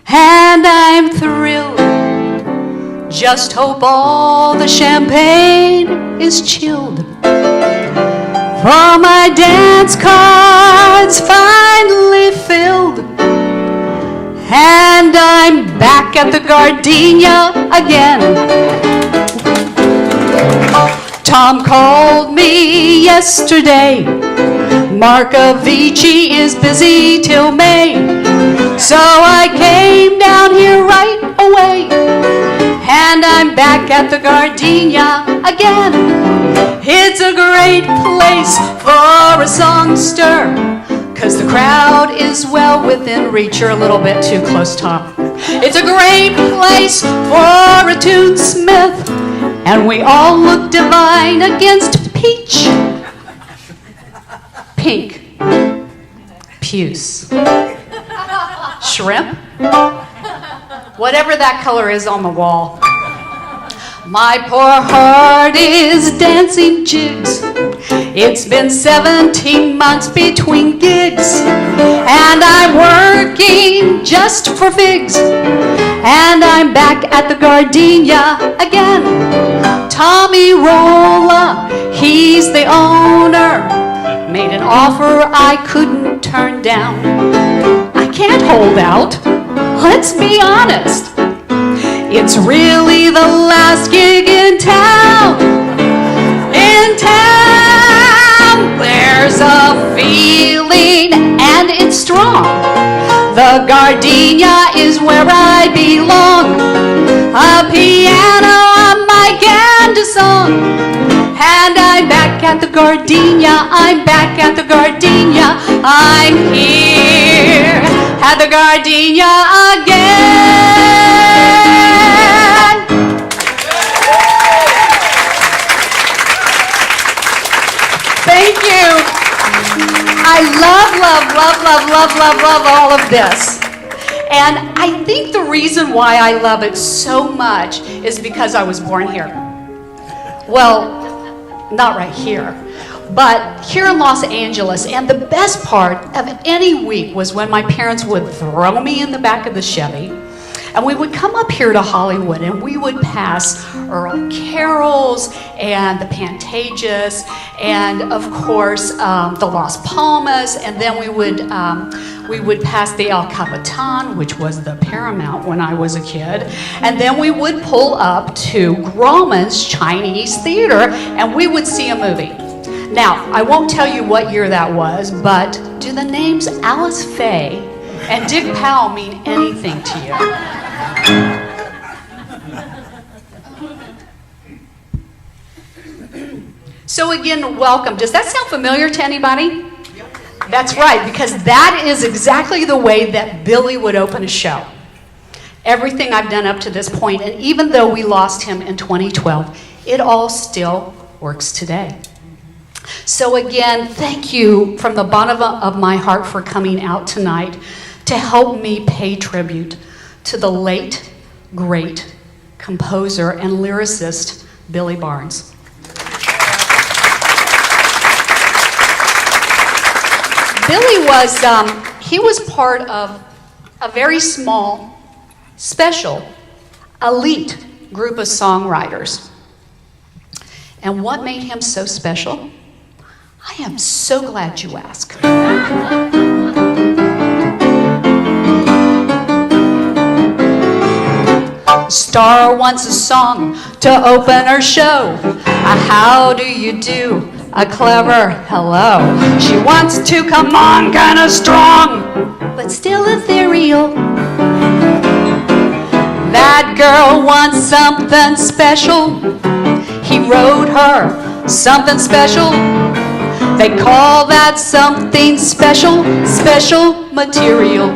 and I'm thrilled. Just hope all the champagne is chilled, for my dance cards finally filled, and I'm back at the Gardenia again. Tom called me yesterday. Marcovici is busy till May, so I came down here right away, and I'm back at the Gardenia again. It's a great place for a songster, 'cause the crowd is well within reach. You're a little bit too close, Tom. It's a great place for a tunesmith, and we all look divine against peach, pink, puce, shrimp, whatever that color is on the wall. My poor heart is dancing jigs. It's been 17 months between gigs, and I'm working just for figs, and I'm back at the Gardenia again. Tommy Rolla, he's the owner, made an offer I couldn't turn down. I can't hold out, let's be honest. It's really the last gig in town. In town, there's a feeling and it's strong. The Gardenia is where I belong. A piano, a mic, and a song. And I'm back at the Gardenia, I'm back at the Gardenia, I'm here at the Gardenia again. Thank you. I love all of this. And I think the reason why I love it so much is because I was born here. Well, not right here, but here in Los Angeles. And the best part of any week was when my parents would throw me in the back of the Chevy, and we would come up here to Hollywood, and we would pass Earl Carroll's and the Pantages, and of course the Las Palmas, and then we would pass the El Capitan, which was the Paramount when I was a kid, and then we would pull up to Grauman's Chinese Theater, and we would see a movie. Now, I won't tell you what year that was, but do the names Alice Faye and Dick Powell mean anything to you? So again, welcome. Does that sound familiar to anybody? That's right, because that is exactly the way that Billy would open a show. Everything I've done up to this point, and even though we lost him in 2012, it all still works today. So again, thank you from the bottom of my heart for coming out tonight to help me pay tribute to the late, great composer and lyricist, Billy Barnes. Billy was part of a very small, special, elite group of songwriters. And what made him so special? I am so glad you asked. Star wants a song to open her show. How do you do? A clever hello. She wants to come on kinda strong, but still ethereal. That girl wants something special. He wrote her something special. They call that something special, special material.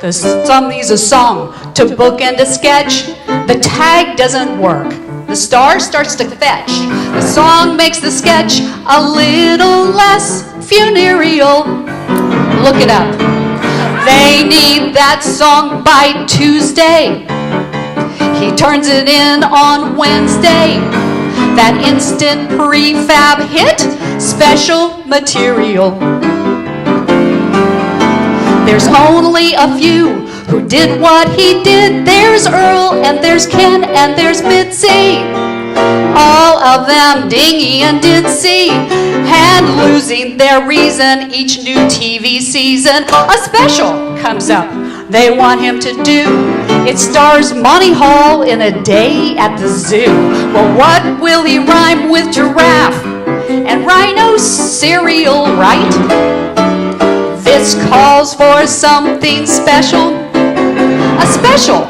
The song needs a song to bookend a sketch. The tag doesn't work. The star starts to fetch. The song makes the sketch a little less funereal. Look it up. They need that song by Tuesday. He turns it in on Wednesday. That instant prefab hit, special material. There's only a few who did what he did. There's Earl, and there's Ken, and there's Mitzi. All of them, Dingy and Ditzy, and losing their reason each new TV season. A special comes up they want him to do. It stars Monty Hall in A Day at the Zoo. Well, what will he rhyme with giraffe and rhino cereal, right? This calls for something special. A special,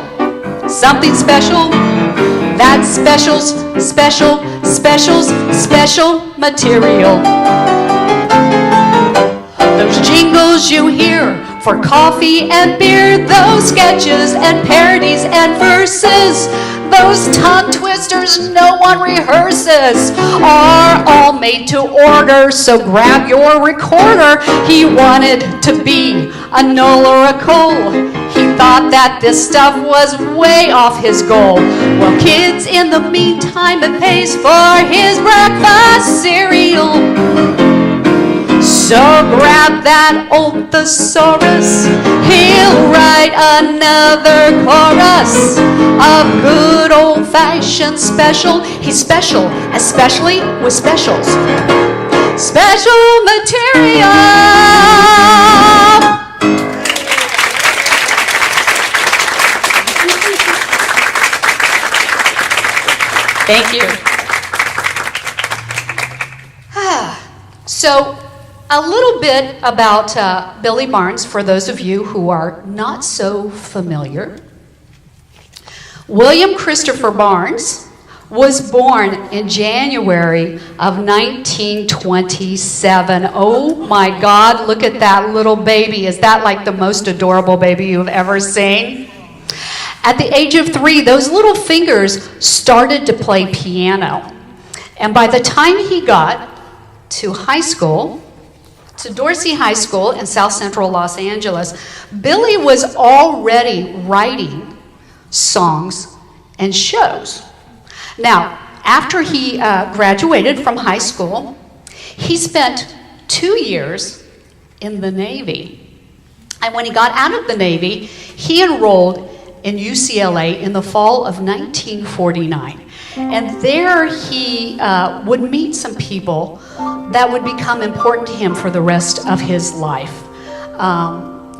something special. That's specials, special material. Those jingles you hear for coffee and beer, those sketches and parodies and verses, those tongue twisters no one rehearses, are all made to order, so grab your recorder. He wanted to be a Noel or a Cole. He thought that this stuff was way off his goal. Well, kids, in the meantime, it pays for his breakfast cereal. So grab that old thesaurus. He'll write another chorus of good old-fashioned special. He's special, especially with specials. Special material. Thank you. So, a little bit about Billy Barnes, for those of you who are not so familiar. William Christopher Barnes was born in January of 1927. Oh my God, look at that little baby. Is that like the most adorable baby you've ever seen? At the age of 3, those little fingers started to play piano. And by the time he got to high school, to Dorsey High School in South Central Los Angeles, Billy was already writing songs and shows. Now, after he graduated from high school, he spent 2 years in the Navy. And when he got out of the Navy, he enrolled in UCLA in the fall of 1949. And there he would meet some people that would become important to him for the rest of his life.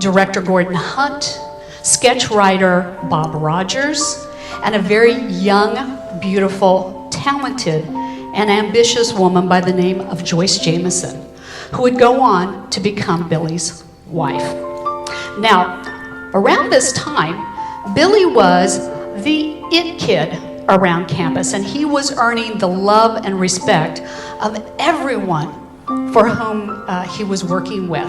Director Gordon Hunt, sketch writer Bob Rogers, and a very young, beautiful, talented, and ambitious woman by the name of Joyce Jameson, who would go on to become Billy's wife. Now, around this time, Billy was the it kid around campus, and he was earning the love and respect of everyone for whom he was working with.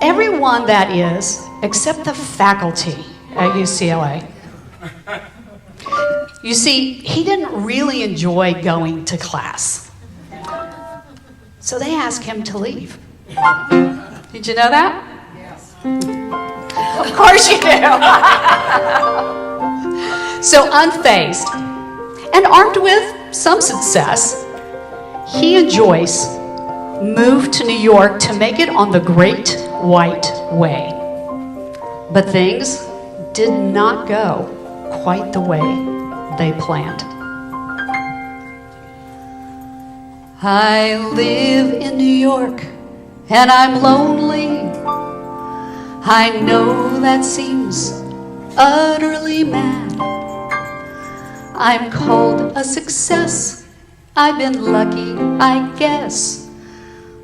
Everyone, that is, except the faculty at UCLA. You see, he didn't really enjoy going to class. So they asked him to leave. Did you know that? Yes. Of course you do. So unfazed and armed with some success, he and Joyce moved to New York to make it on the Great White Way. But things did not go quite the way they planned. I live in New York and I'm lonely. I know that seems utterly mad. I'm called a success. I've been lucky, I guess.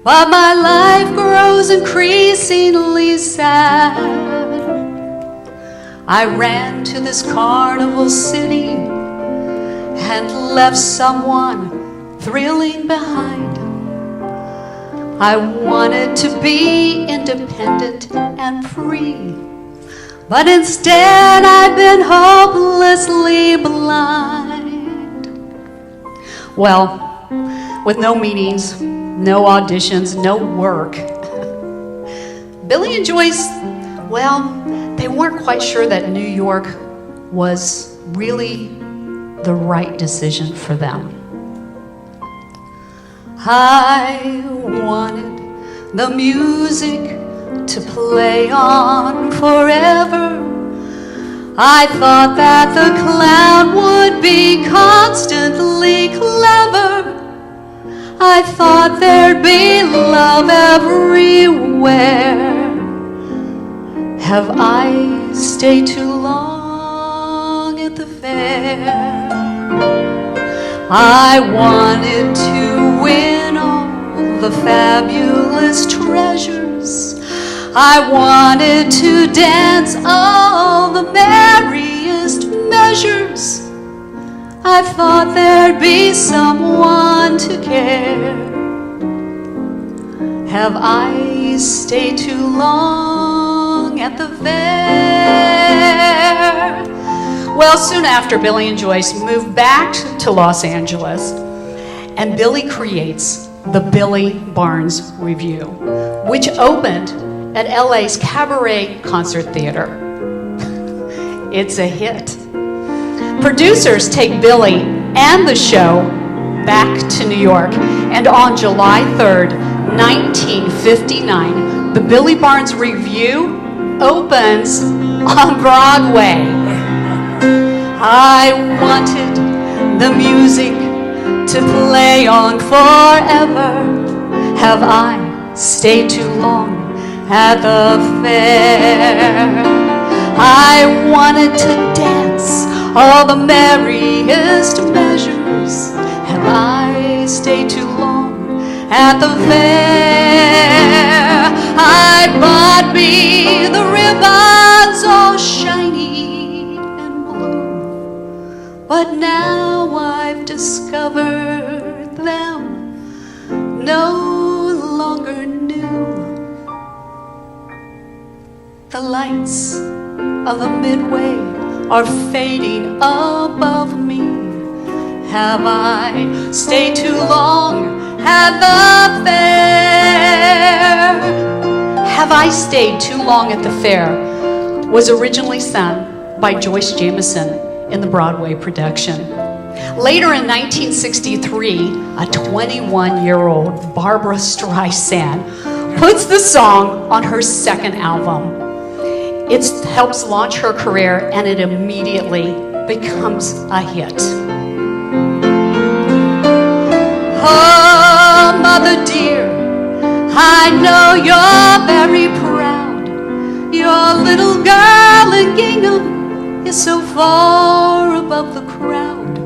But my life grows increasingly sad. I ran to this carnival city and left someone thrilling behind. I wanted to be independent and free, but instead I've been hopelessly blind. Well, with no meetings, no auditions, no work, Billy and Joyce, well, they weren't quite sure that New York was really the right decision for them. I wanted the music to play on forever. I thought that the clown would be constantly clever. I thought there'd be love everywhere. Have I stayed too long at the fair? I wanted to win all the fabulous treasures. I wanted to dance all the merriest measures. I thought there'd be someone to care. Have I stayed too long at the fair? Well, soon after, Billy and Joyce moved back to Los Angeles, and Billy creates the Billy Barnes Revue, which opened at LA's Cabaret Concert Theater. It's a hit. Producers take Billy and the show back to New York, and on July 3rd, 1959, the Billy Barnes Revue opens on Broadway. I wanted the music to play on forever. Have I stayed too long at the fair? I wanted to dance all the merriest measures. Have I stayed too long at the fair? I bought me the ribbons all shiny and blue, but now I've discovered them no longer new. The lights of the Midway are fading above me. Have I stayed too long at the fair? Have I Stayed Too Long at the Fair was originally sung by Joyce Jameson in the Broadway production. Later in 1963, a 21-year-old Barbra Streisand puts the song on her second album. It helps launch her career, and it immediately becomes a hit. Oh, mother dear, I know you're very proud. Your little girl in gingham is so far above the crowd.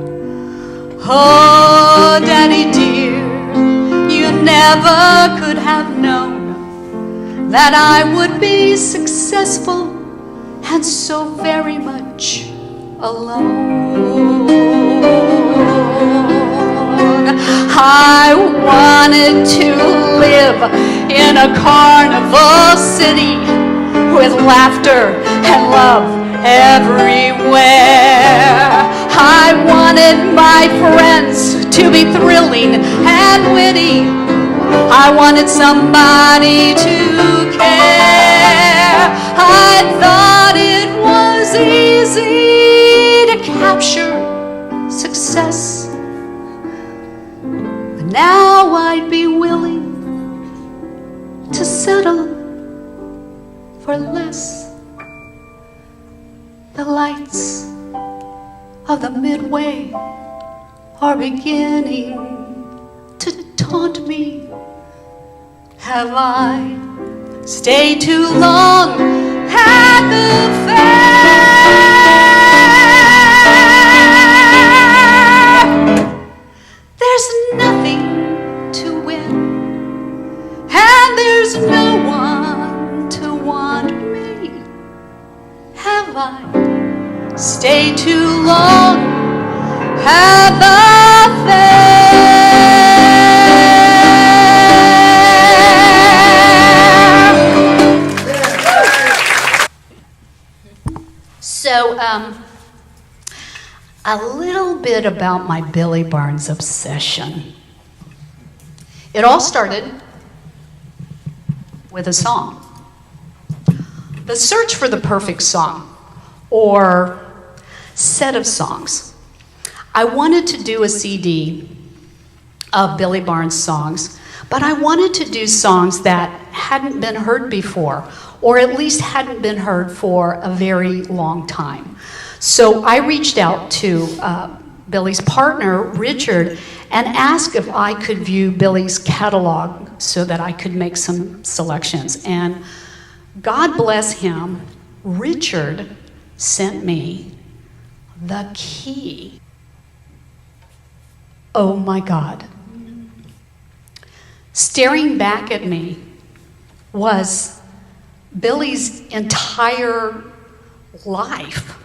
Oh, Daddy dear, you never could have known that I would be successful and so very much alone. I wanted to live in a carnival city with laughter and love everywhere. I wanted my friends to be thrilling and witty. I wanted somebody to care. I thought it was easy to capture success, but now I'd be willing to settle for less. The lights of the Midway are beginning to taunt me. Have I stayed too long at the fair? There's nothing to win, and there's no one to want me. Have I stayed too long at the fair? So, a little bit about my Billy Barnes obsession. It all started with a song. The search for the perfect song, or set of songs. I wanted to do a CD of Billy Barnes songs, But I wanted to do songs that hadn't been heard before, or at least hadn't been heard for a very long time. So I reached out to Billy's partner, Richard, and asked if I could view Billy's catalog so that I could make some selections. And God bless him, Richard sent me the key. Oh my God. Staring back at me was Billy's entire life.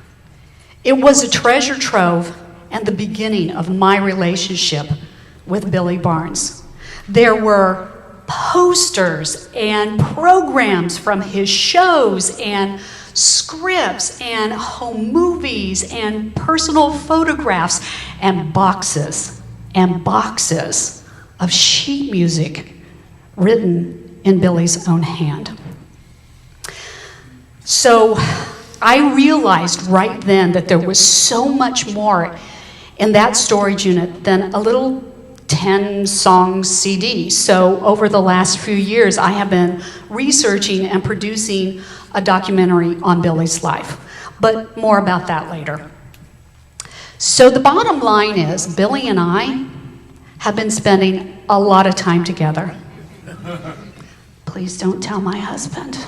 It was a treasure trove and the beginning of my relationship with Billy Barnes. There were posters and programs from his shows and scripts and home movies and personal photographs and boxes of sheet music written in Billy's own hand. So I realized right then that there was so much more in that storage unit than a little 10-song CD. So over the last few years, I have been researching and producing a documentary on Billy's life, but more about that later. So the bottom line is, Billy and I have been spending a lot of time together. Please don't tell my husband.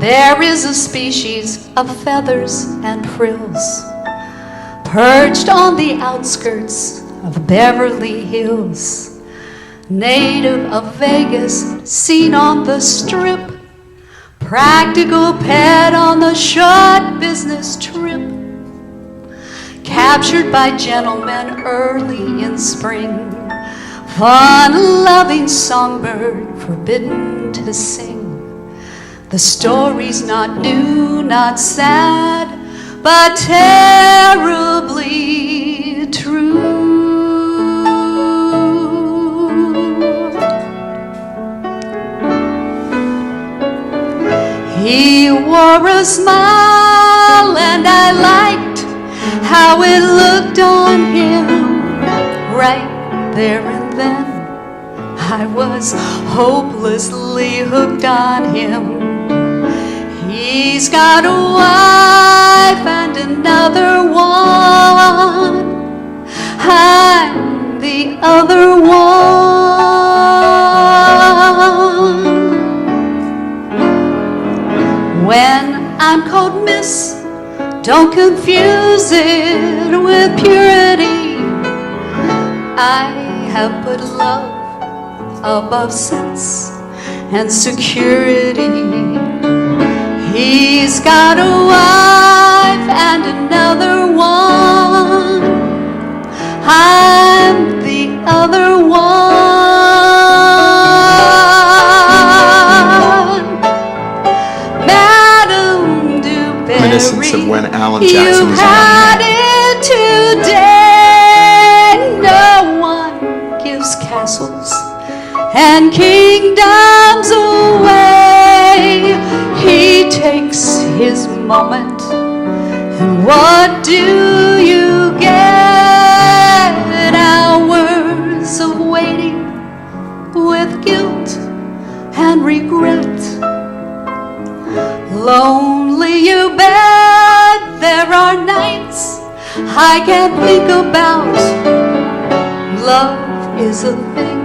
There is a species of feathers and frills perched on the outskirts of Beverly Hills, native of Vegas, seen on the Strip, practical pet on the short business trip, captured by gentlemen early in spring, fun-loving songbird forbidden to sing. The story's not new, not sad, but terribly true. He wore a smile and I liked how it looked on him. Right there and then I was hopelessly hooked on him. He's got a wife and another one. I'm the other one. When I'm called miss, don't confuse it with purity. I have put love above sense and security. He's got a wife and another one. I'm the other one. Madam Dubarry, Reminiscence of when Alan Jackson you was had on. it today. No one gives castles and kingdoms away. He takes his moment, and what do you get? Hours of waiting with guilt and regret. Lonely, you bet. There are nights I can't think about. Love is a thing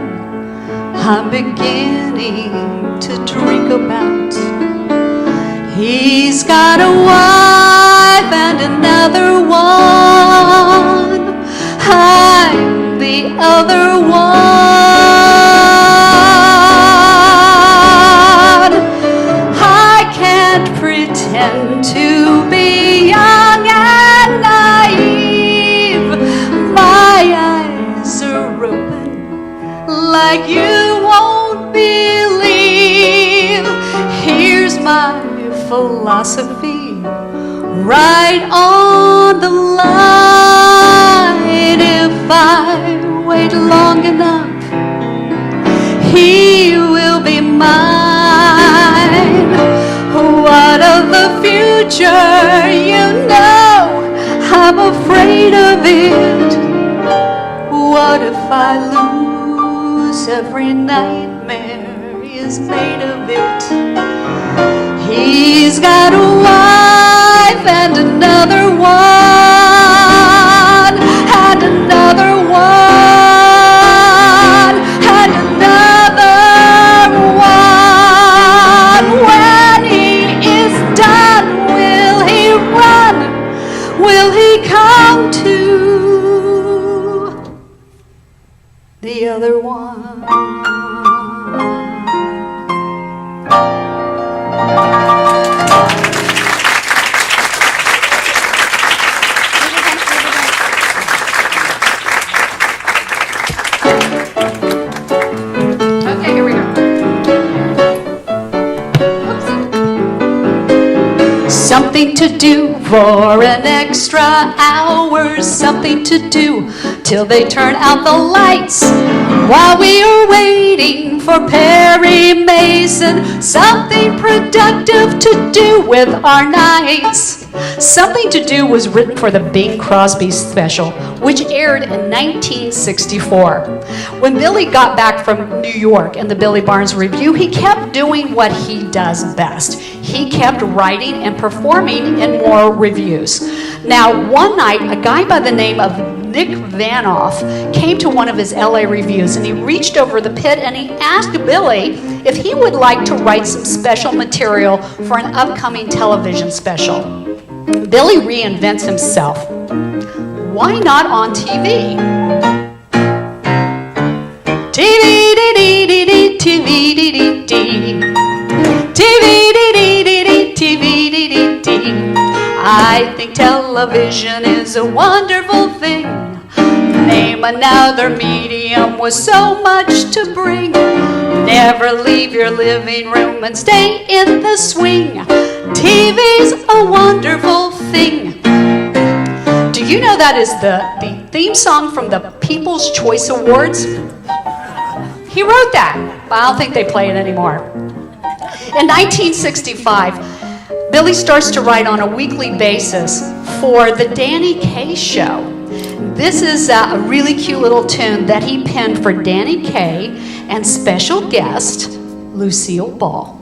I'm beginning to drink about. He's got a wife and another one. I'm the other one. I can't pretend to be young and naive. My eyes are open like you won't believe. Here's my philosophy, right on the line. If I wait long enough, he will be mine. What of the future? You know I'm afraid of it. What if I lose knows every nightmare is made of it. He's got a wife and another one, and another one, and another one. When he is done, will he run? Will he come to the other one? Okay, here we go. Something to do for an extra hour, something to do till they turn out the lights. While we are waiting for Perry Mason, something productive to do with our nights. Something to Do was written for the Bing Crosby special, which aired in 1964. When Billy got back from New York and the Billy Barnes Review, he kept doing what he does best. He kept writing and performing in more reviews. Now, one night, a guy by the name of Nick Vanoff came to one of his LA reviews, and he reached over the pit and he asked Billy if he would like to write some special material for an upcoming television special. Billy reinvents himself. Why not on TV? TV-dee-dee-dee-dee, TV-dee-dee-dee. TV-dee-dee-dee-dee, TV-dee-dee-dee. I think television is a wonderful thing. Name another medium with so much to bring. Never leave your living room and stay in the swing. TV's a wonderful thing. Do you know that is the theme song from the People's Choice Awards? He wrote that, but I don't think they play it anymore. In 1965, Billy starts to write on a weekly basis for the Danny Kaye Show. This is a really cute little tune that he penned for Danny Kaye and special guest Lucille Ball.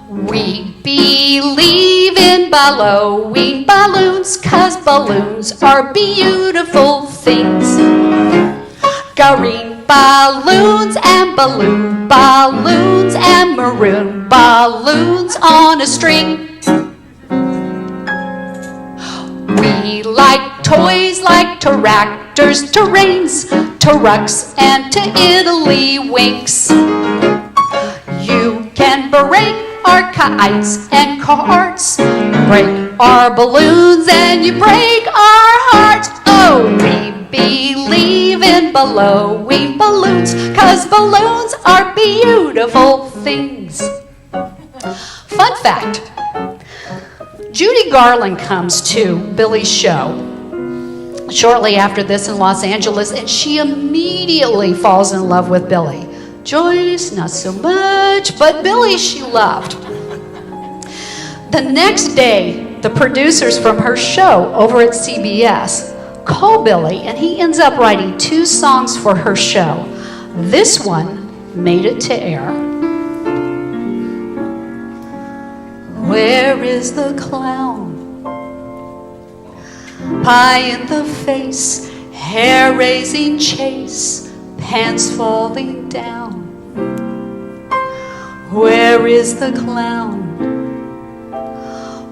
We believe in blowing balloons, 'cause balloons are beautiful things. Green balloons and balloon balloons and maroon balloons on a string. We like toys like tractors, terrains, trucks, and to Italy winks. You can break our kites and carts, break our balloons and you break our hearts. Oh, we believe in blowing balloons, 'cause balloons are beautiful things. Fun fact, Judy Garland comes to Billy's show shortly after this in Los Angeles, and she immediately falls in love with Billy. Joyce, not so much, but Billy she loved. The next day, the producers from her show over at CBS call Billy, and he ends up writing 2 songs for her show. This one made it to air. Where is the clown? Pie in the face, hair-raising chase, pants falling down. Where is the clown?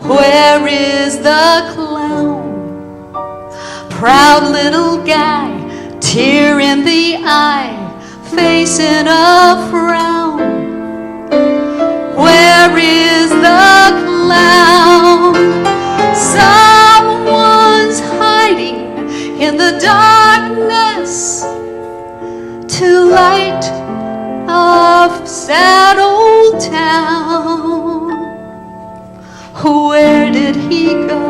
Where is the clown? Proud little guy, tear in the eye, facing a frown. Where is the clown? Someone's hiding in the darkness to light up sad old town. Where did he go?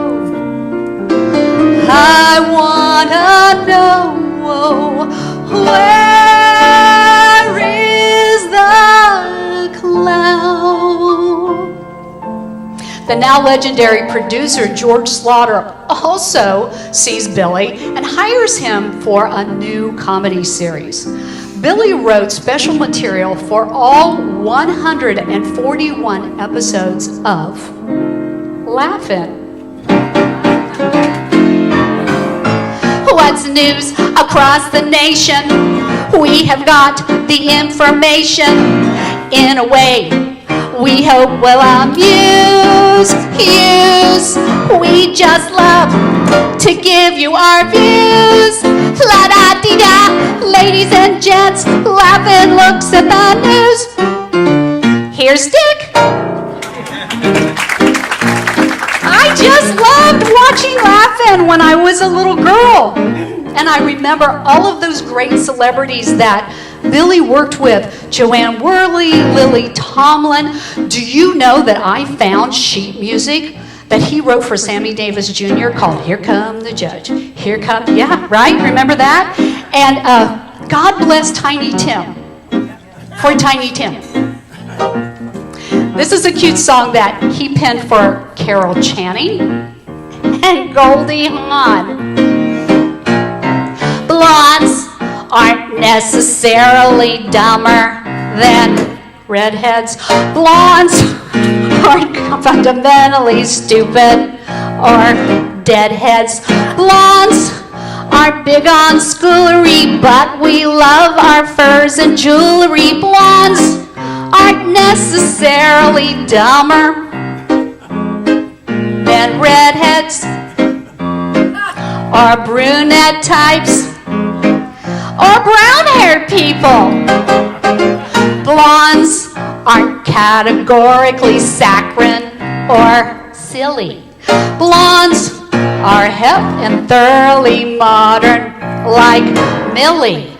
I wanna know. Where is the clown? The now legendary producer George Slaughter also sees Billy and hires him for a new comedy series. Billy wrote special material for all 141 episodes of Laugh-In. What's news across the nation? We have got the information in a way we hope will amuse yous. We just love to give you our views. La-da-dee-da, ladies and gents, Laugh-In looks at the news. Here's Dick. I just loved watching Laugh-In when I was a little girl. And I remember all of those great celebrities that Billy worked with. Joanne Worley, Lily Tomlin. Do you know that I found sheet music that he wrote for Sammy Davis Jr. called Here Come the Judge. Here come, yeah, right? Remember that? And God bless Tiny Tim. For Tiny Tim. This is a cute song that he penned for Carol Channing and Goldie Hawn. Blondes aren't necessarily dumber than redheads. Blondes aren't fundamentally stupid or deadheads. Blondes aren't big on schoolery, but we love our furs and jewelry. Blondes aren't necessarily dumber than redheads or brunette types or brown-haired people. Blondes aren't categorically saccharine or silly. Blondes are hip and thoroughly modern, like Millie.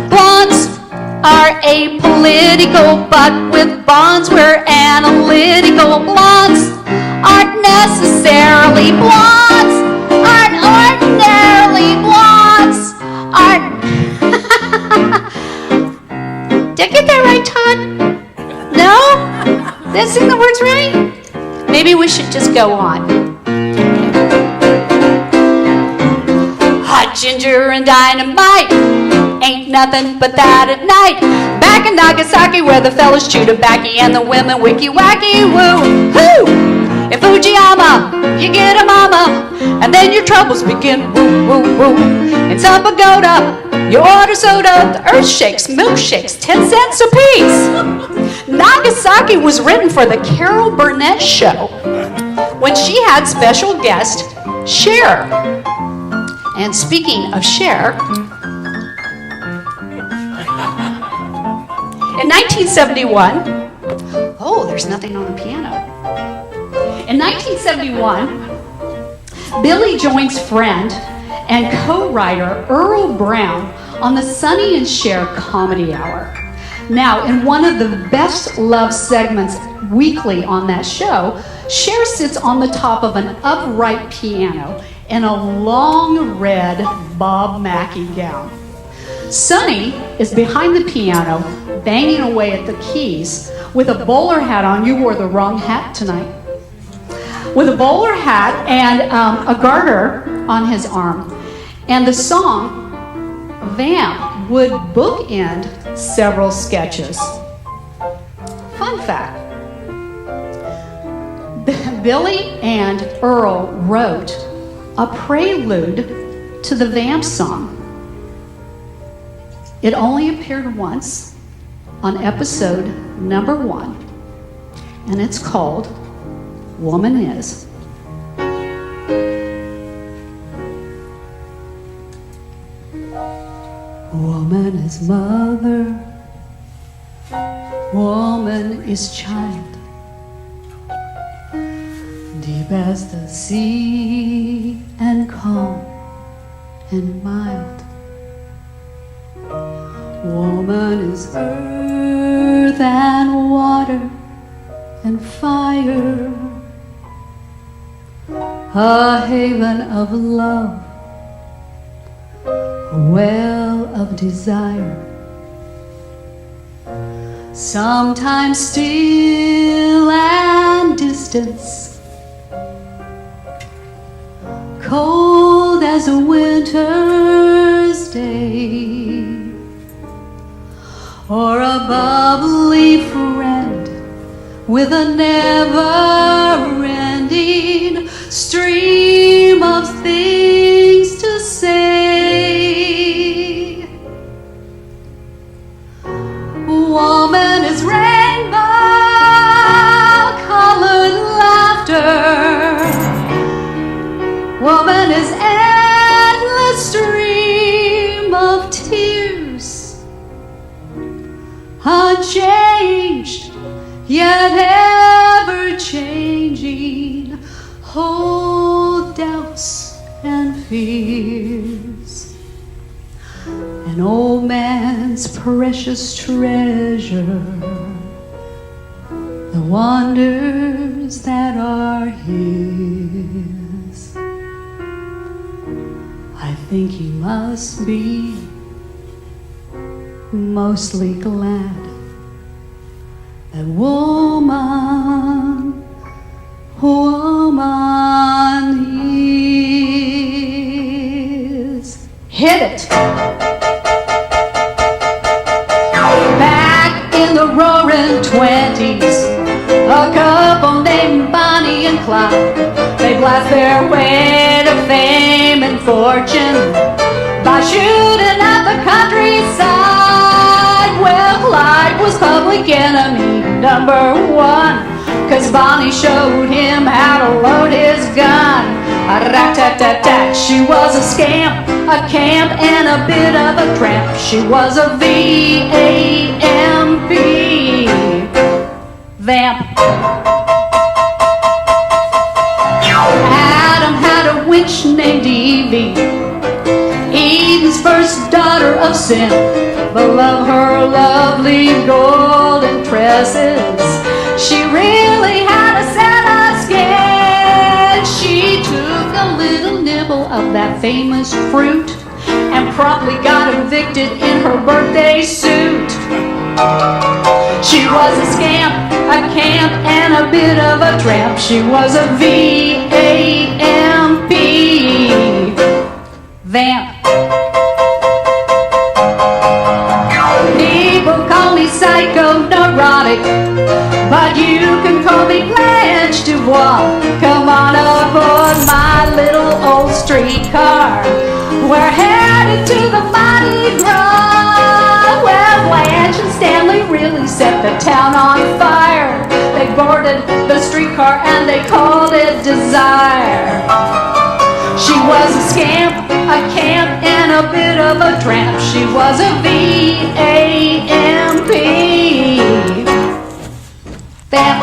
Blondes are apolitical, but with bonds we're analytical. Blondes aren't necessarily blondes, aren't ordinarily blondes, aren't... Did I get that right, Todd? No? Did I sing the words right? Maybe we should just go on. Hot ginger and dynamite ain't nothing but that at night. Back in Nagasaki where the fellas chew tobacco and the women wicky-wacky woo. Woo! In Fujiyama, you get a mama, and then your troubles begin woo, woo, woo. In Sapagoda, you order soda, the earth shakes, milkshakes, 10 cents a piece. Nagasaki was written for the Carol Burnett show when she had special guest Cher. And speaking of Cher, in 1971, oh, there's nothing on the piano. In 1971, Billy joins friend and co-writer Earl Brown on the Sonny and Cher Comedy Hour. Now, in one of the best loved segments weekly on that show, Cher sits on the top of an upright piano in a long red Bob Mackie gown. Sonny is behind the piano, banging away at the keys with a bowler hat on. You wore the wrong hat tonight. With a bowler hat and a garter on his arm. And the song, Vamp, would bookend several sketches. Fun fact, Billy and Earl wrote a prelude to the Vamp song. It only appeared once on episode number 1, and it's called Woman Is. Woman is mother, woman is child, deep as the sea and calm and mild. Woman is earth and water and fire, a haven of love, a well of desire, sometimes still and distance, cold as a winter's day, for a bubbly friend with a never-ending stream of things to say. Woman is rainbow-colored laughter. Woman is endless stream of tears. Unchanged, yet ever-changing, hold doubts and fears. An old man's precious treasure, the wonders that are his. I think he must be mostly glad that woman is. Hit it! Back in the roaring 20s, a couple named Bonnie and Clyde, they blast their way to fame and fortune by shooting at the countryside. Well, Clyde was public enemy number one, 'cause Bonnie showed him how to load his gun. Rat-tat-tat-tat, she was a scamp, a camp, and a bit of a tramp. She was a V-A-M-P, vamp. Adam had a witch named Evie, Eden's first daughter of sin. Below her lovely golden tresses, she really had a set of skin. She took a little nibble of that famous fruit and promptly got evicted in her birthday suit. She was a scamp, a camp, and a bit of a tramp. She was a V-A-M-P, vamp. People call me psycho-neurotic, but you can call me Blanche Dubois. Come on aboard my little old streetcar. We're headed to the Mardi Gras. Well, Blanche and Stanley really set the town on fire. They boarded the streetcar and they called it Desire. She was a scamp, a camp, and a bit of a tramp. She was a V-A-M-P, vamp.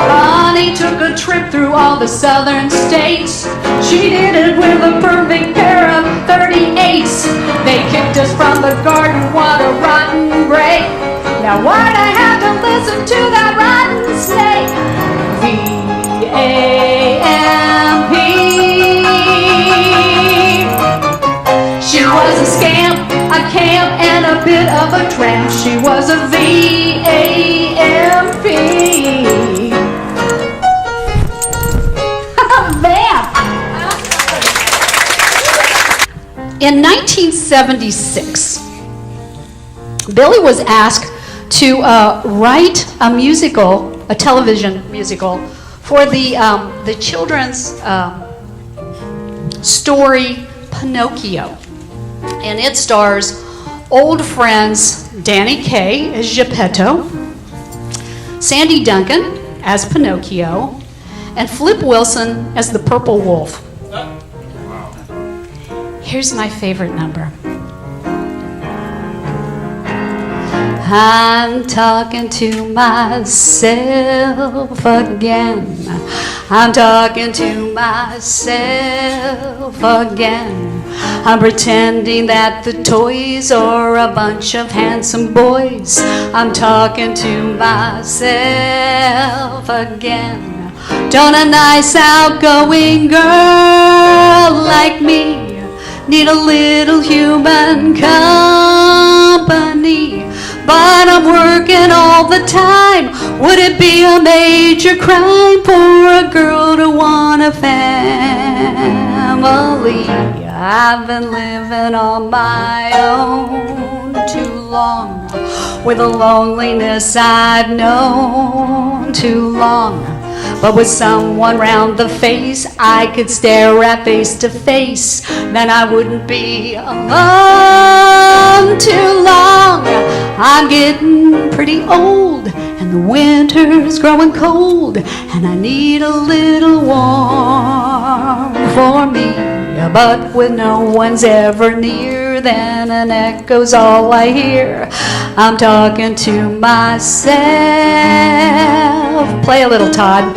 Bonnie took a trip through all the southern states. She did it with a perfect pair of 38s. They kicked us from the garden, what a rotten break. Now why'd I have to listen to that rotten snake? V-A-M-P. She was a scamp, a camp, and a bit of a tramp. She was a V-A-M-P. Vamp! In 1976, Billy was asked to write a musical, a television musical, for the children's story Pinocchio. And it stars old friends Danny Kaye as Geppetto, Sandy Duncan as Pinocchio, and Flip Wilson as the Purple Wolf. Here's my favorite number. I'm talking to myself again. I'm talking to myself again. I'm pretending that the toys are a bunch of handsome boys. I'm talking to myself again. Don't a nice outgoing girl like me need a little human company? But I'm working all the time. Would it be a major crime for a girl to want a family? I've been living on my own too long, with the loneliness I've known too long. But with someone round the face I could stare at face to face, then I wouldn't be alone too long. I'm getting pretty old, and the winter's growing cold, and I need a little warm for me. But with no one's ever near, then an echo's all I hear. I'm talking to myself. Play a little, Todd.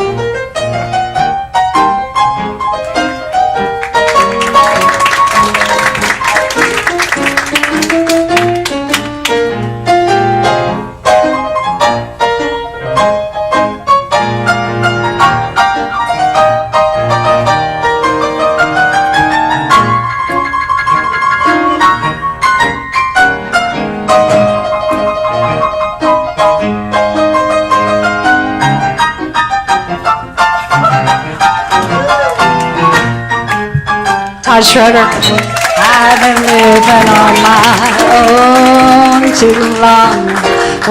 Todd Schroeder. I've been living on my own too long,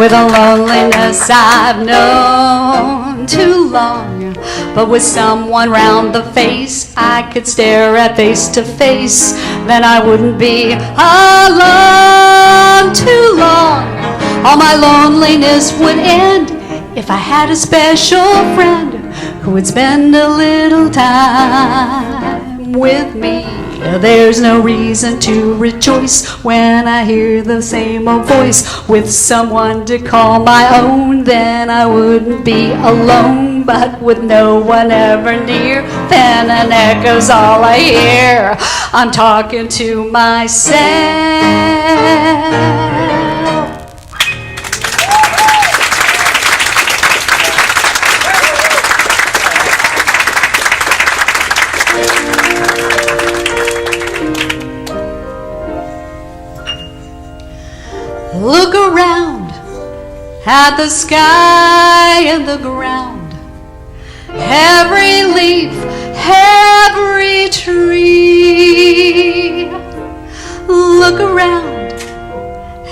with a loneliness I've known too long. But with someone round the face I could stare at face to face, then I wouldn't be alone too long. All my loneliness would end if I had a special friend who would spend a little time with me. There's no reason to rejoice when I hear the same old voice. With someone to call my own, then I wouldn't be alone. But with no one ever near, then an echo's all I hear. I'm talking to myself. Look around at the sky and the ground, every leaf, every tree. Look around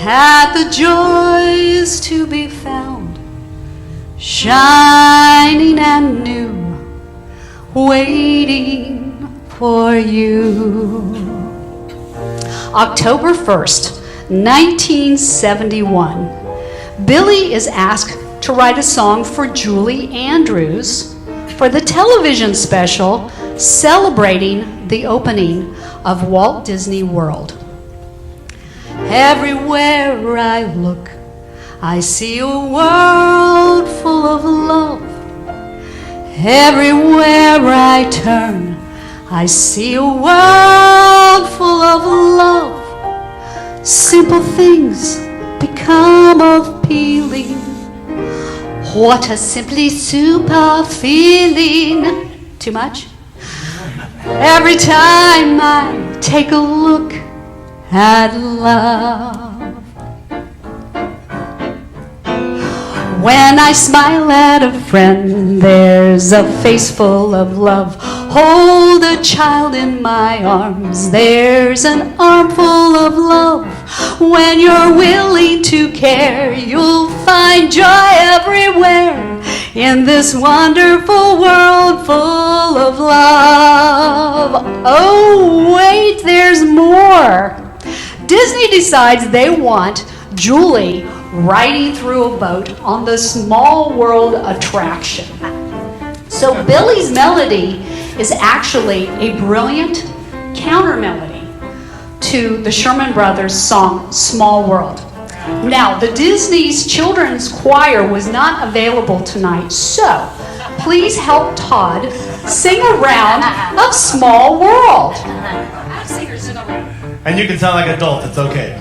at the joys to be found, shining and new, waiting for you. October 1st, 1971, Billy is asked to write a song for Julie Andrews for the television special celebrating the opening of Walt Disney World. Everywhere I look, I see a world full of love. Everywhere I turn, I see a world full of love. Simple things become appealing. What a simply super feeling. Too much? Every time I take a look at love. When I smile at a friend, there's a face full of love. Hold a child in my arms, there's an arm full of love. When you're willing to care, you'll find joy everywhere in this wonderful world full of love. Oh, wait, there's more. Disney decides they want Julie riding through a boat on the Small World attraction. So Billy's melody is actually a brilliant counter melody to the Sherman Brothers song Small World. Now, the Disney's Children's Choir was not available tonight, so please help Todd sing a round of Small World. And you can sound like adults, it's okay.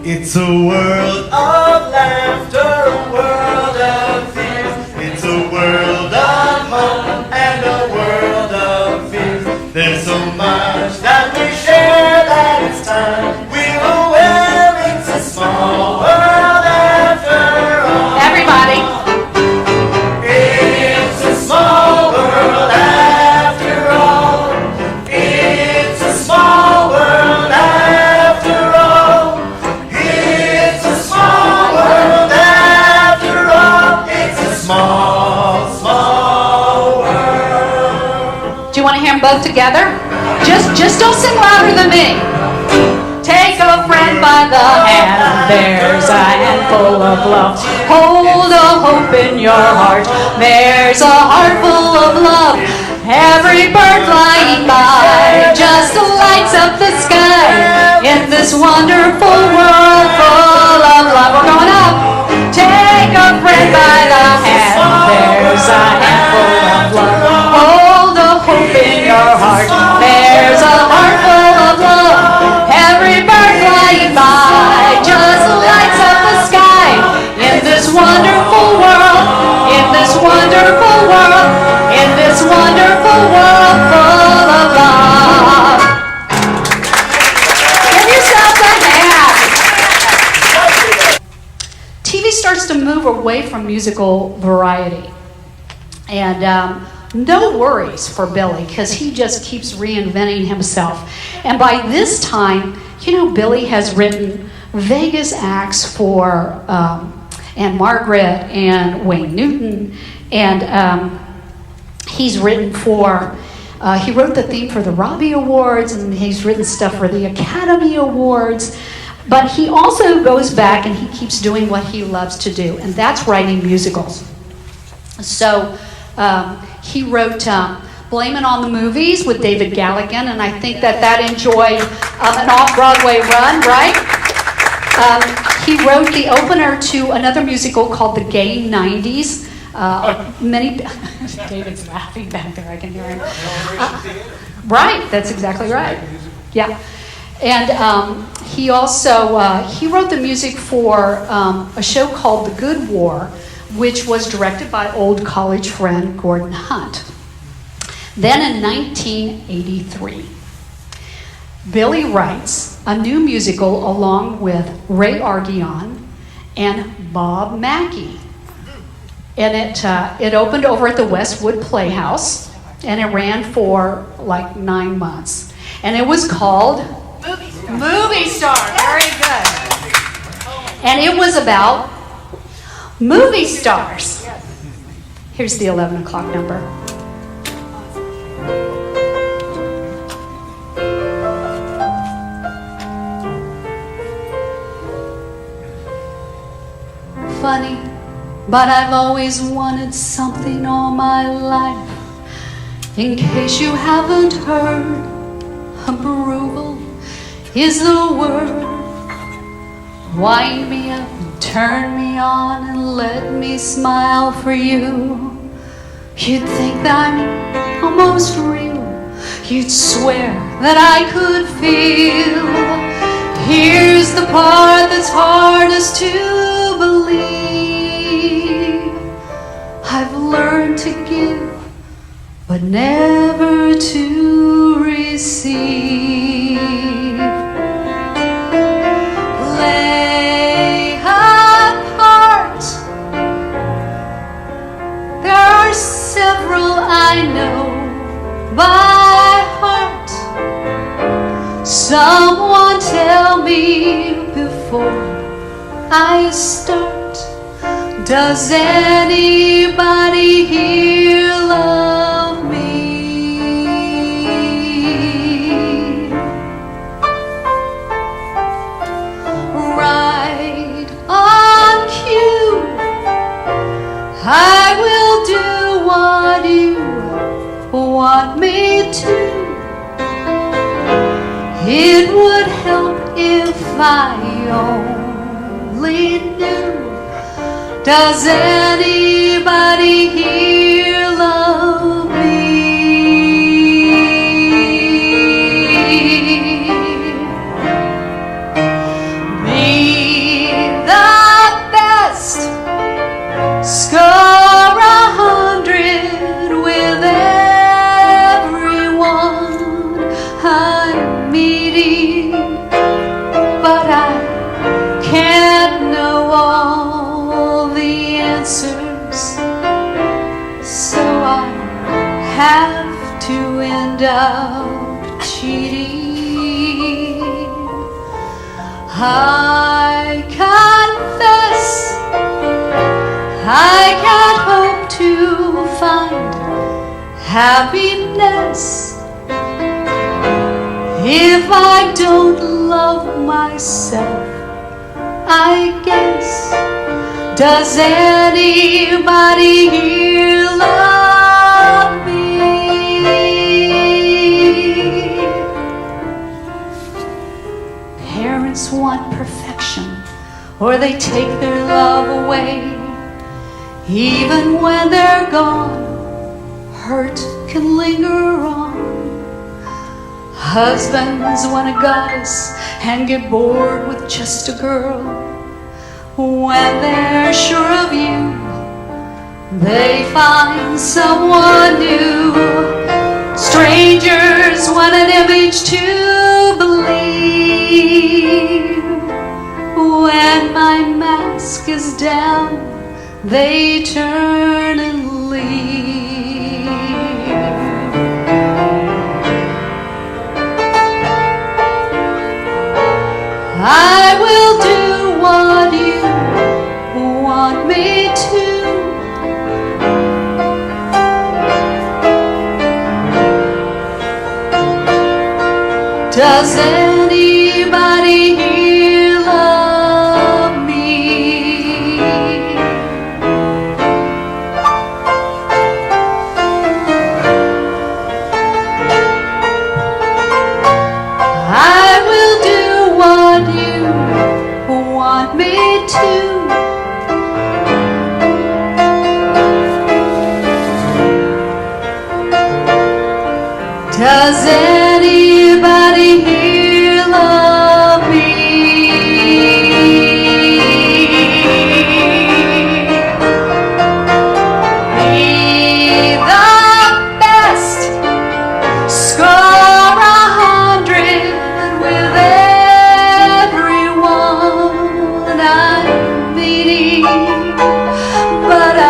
It's a world of laughter, a world of fears. It's a world of hope and a world of fears. There's so much that we share that it's time we were willing to small world after all. Everybody. It's a small world after all. both together? Just don't sing louder than me. Take a friend by the hand, there's a handful of love. Hold a hope in your heart, there's a heart full of love. Every bird flying by just lights up the sky in this wonderful world full of love. We're going up. Take a friend by the hand, there's a handful of love. Hold a hope in your heart, there's a heart full of love. Every bird flying by just lights up the sky in this wonderful world, in this wonderful world, in this wonderful world full of love. Give yourself a hand. TV starts to move away from musical variety. And no worries for Billy, because he just keeps reinventing himself. And by this time, Billy has written Vegas acts for Anne Margaret and Wayne Newton, and he's written for, he wrote the theme for the Robbie Awards, and he's written stuff for the Academy Awards. But he also goes back and he keeps doing what he loves to do, and that's writing musicals. So he wrote Blame It on the Movies with David Galligan, and I think that enjoyed an off-Broadway run, right? He wrote the opener to another musical called The Gay 90s. David's laughing back there, I can hear him. Right, that's exactly right. Yeah. And he also, he wrote the music for a show called The Good War, which was directed by old college friend Gordon Hunt. Then in 1983, Billy writes a new musical along with Ray Argion and Bob Mackie. And it opened over at the Westwood Playhouse, and it ran for like 9 months. And it was called Movie Star. Very good. And it was about movie stars. Here's the 11 o'clock number. Funny, but I've always wanted something all my life. In case you haven't heard, approval is the word. Wind me up, turn me on, and let me smile for you. You'd think that I'm almost real. You'd swear that I could feel. Here's the part that's hardest to believe. I've learned to give, but never to receive. Lay apart. There are several I know by heart. Someone tell me before I start. Does anybody here love me? Right on cue, I will do what you want me to. It would help if I only knew. Does anybody here love me? Be the best, score 100 with everyone I'm meeting, but I can't know all the answers, so I have to end up cheating. I confess I can't hope to find happiness If I don't love myself, I guess, does anybody here love me? Parents want perfection, or they take their love away. Even when they're gone, hurt can linger on. Husbands want a goddess and get bored with just a girl. When they're sure of you, they find someone new. Strangers want an image to believe. When my mask is down, they turn and leave. I will do what you want me to. Does anybody here love me? I will do what you want me to. Does anybody here love me? Be the best, score 100 with everyone I'm meeting, but I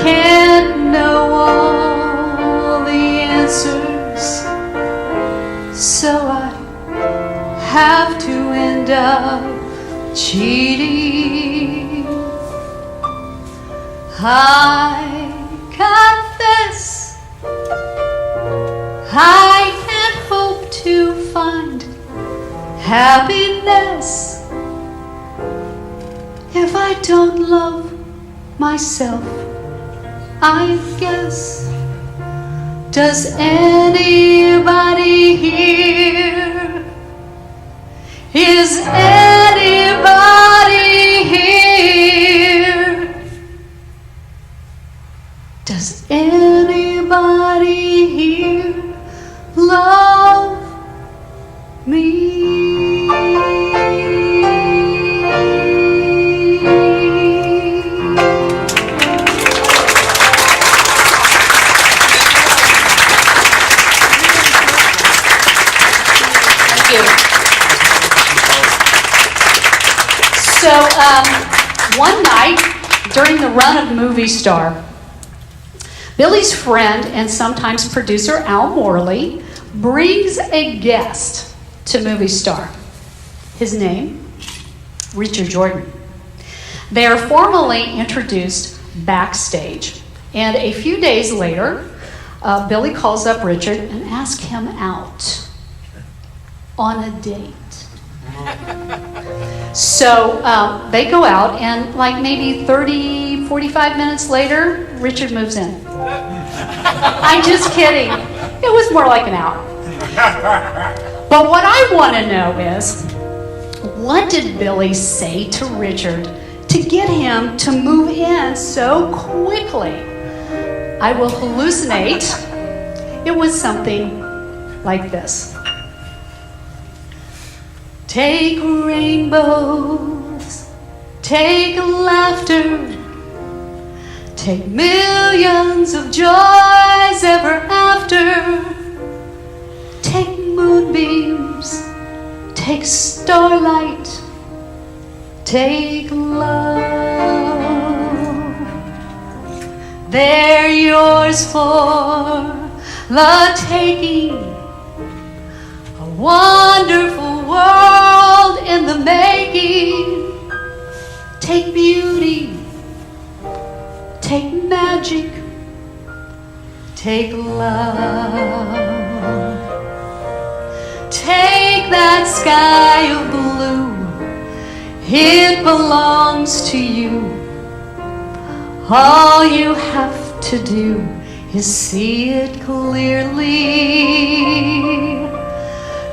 can't know all the answers, so I have to end up cheating. I confess, I can't hope to find happiness if I don't love myself, I guess. Does anybody here? Is anybody here? Does anybody here love me? So one night during the run of Movie Star, Billy's friend and sometimes producer Al Morley brings a guest to Movie Star. His name, Richard Jordan. They are formally introduced backstage, and a few days later, Billy calls up Richard and asks him out on a date. So they go out, and like maybe 30, 45 minutes later, Richard moves in. I'm just kidding. It was more like an hour. But what I want to know is, what did Billy say to Richard to get him to move in so quickly? I will hallucinate. It was something like this. Take rainbows, take laughter, take millions of joys ever after. Take moonbeams, take starlight, take love. They're yours for the taking. A wonderful world in the making. Take beauty, take magic, take love. Take that sky of blue, it belongs to you. All you have to do is see it clearly.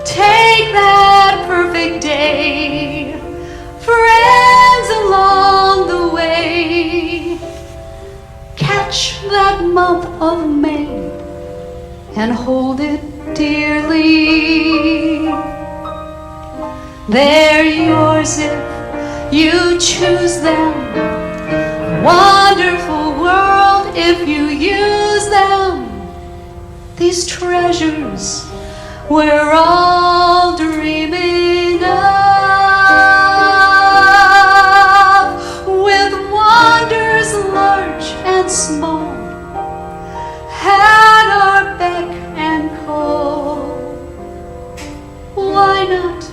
Take that perfect day, friends along the way. Catch that month of May and hold it dearly. They're yours if you choose them. Wonderful world if you use them. These treasures we're all dreaming of, with wonders large and small at our beck and call. Why not,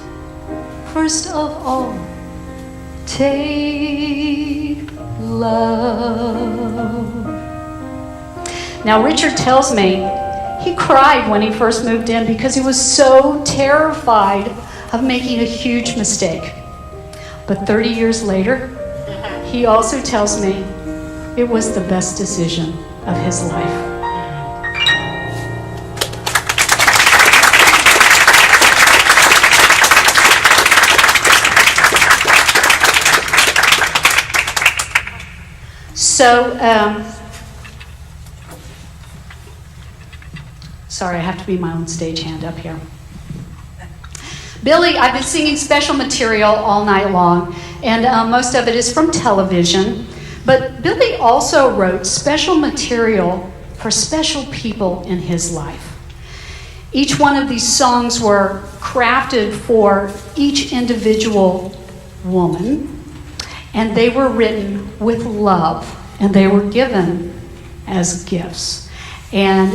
first of all, take love? Now, Richard tells me he cried when he first moved in because he was so terrified of making a huge mistake. But 30 years later, he also tells me it was the best decision of his life. So, sorry, I have to be my own stagehand up here. Billy, I've been singing special material all night long, and most of it is from television. But Billy also wrote special material for special people in his life. Each one of these songs were crafted for each individual woman, and they were written with love, and they were given as gifts. And